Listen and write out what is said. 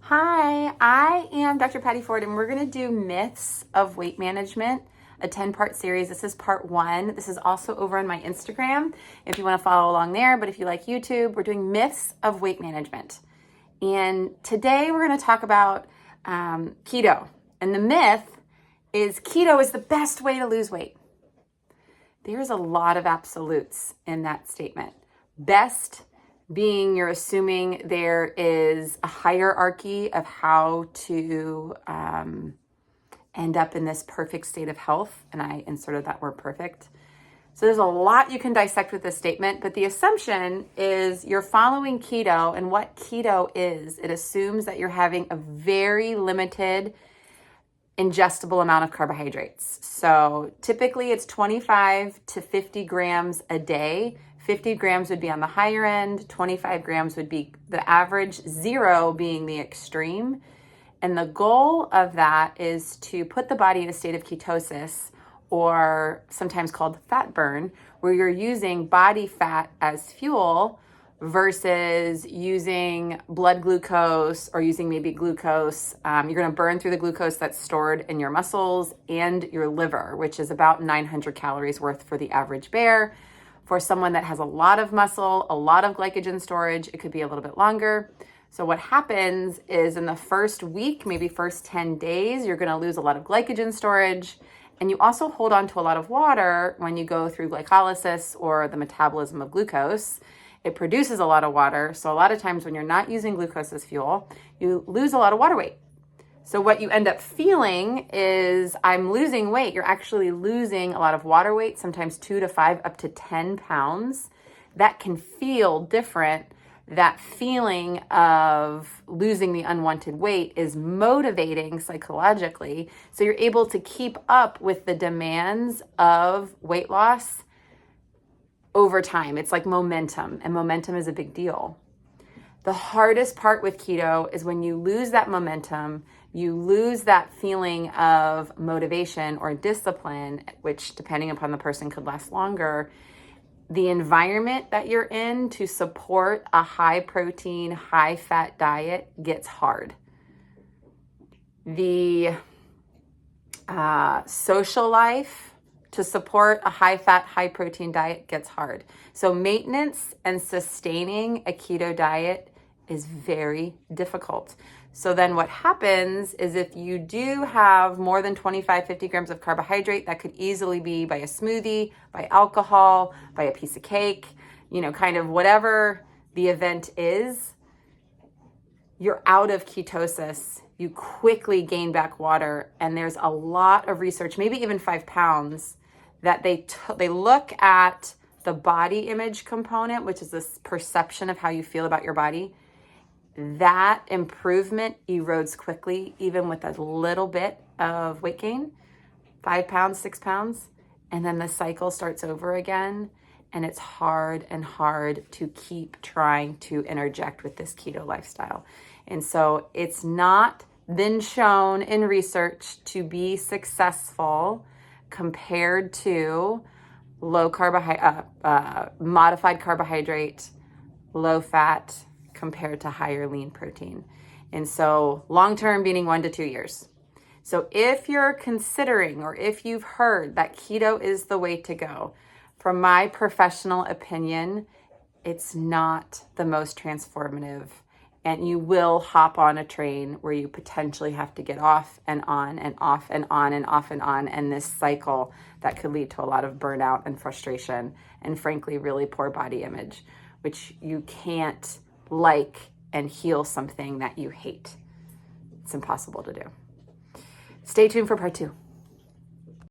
Hi, I am Dr. Patty Ford, and we're going to do myths of weight management, a 10-part series. This is part 1. This is also over on my Instagram if you want to follow along there. But if you like YouTube, we're doing myths of weight management. And today we're going to talk about keto. And the myth is keto is the best way to lose weight. There's a lot of absolutes in that statement. Best being you're assuming there is a hierarchy of how to end up in this perfect state of health. And I inserted that word perfect. So there's a lot you can dissect with this statement, but the assumption is you're following keto, and what keto is, it assumes that you're having a very limited ingestible amount of carbohydrates. So typically it's 25 to 50 grams a day. 50 grams would be on the higher end, 25 grams would be the average, 0 being the extreme. And the goal of that is to put the body in a state of ketosis, or sometimes called fat burn, where you're using body fat as fuel versus using blood glucose or using maybe glucose. You're going to burn through the glucose that's stored in your muscles and your liver, which is about 900 calories worth for the average bear. For someone that has a lot of muscle, a lot of glycogen storage, it could be a little bit longer. So what happens is in the first week, maybe first 10 days, you're going to lose a lot of glycogen storage. And you also hold on to a lot of water when you go through glycolysis or the metabolism of glucose. It produces a lot of water. So a lot of times when you're not using glucose as fuel, you lose a lot of water weight. So what you end up feeling is, I'm losing weight. You're actually losing a lot of water weight, sometimes 2 to 5, up to 10 pounds. That can feel different. That feeling of losing the unwanted weight is motivating psychologically. So you're able to keep up with the demands of weight loss over time. It's like momentum, and momentum is a big deal. The hardest part with keto is when you lose that momentum, you lose that feeling of motivation or discipline, which depending upon the person could last longer. The environment that you're in to support a high protein, high fat diet gets hard. The social life to support a high fat, high protein diet gets hard. So maintenance and sustaining a keto diet is very difficult. So then what happens is, if you do have more than 25, 50 grams of carbohydrate, that could easily be by a smoothie, by alcohol, by a piece of cake, kind of whatever the event is, you're out of ketosis. You quickly gain back water. And there's a lot of research, maybe even 5 pounds, that they look at the body image component, which is this perception of how you feel about your body. That improvement erodes quickly, even with a little bit of weight gain, 5 pounds, 6 pounds, and then the cycle starts over again. And it's hard and hard to keep trying to interject with this keto lifestyle. And so it's not been shown in research to be successful compared to low carbohydrate, modified carbohydrate, low fat, compared to higher lean protein. And so long-term meaning 1 to 2 years. So if you're considering, or if you've heard that keto is the way to go, from my professional opinion, it's not the most transformative. And you will hop on a train where you potentially have to get off and on and off and on and off and on. And this cycle that could lead to a lot of burnout and frustration, and frankly, really poor body image, which you can't like and heal something that you hate. It's impossible to do. Stay tuned for part 2.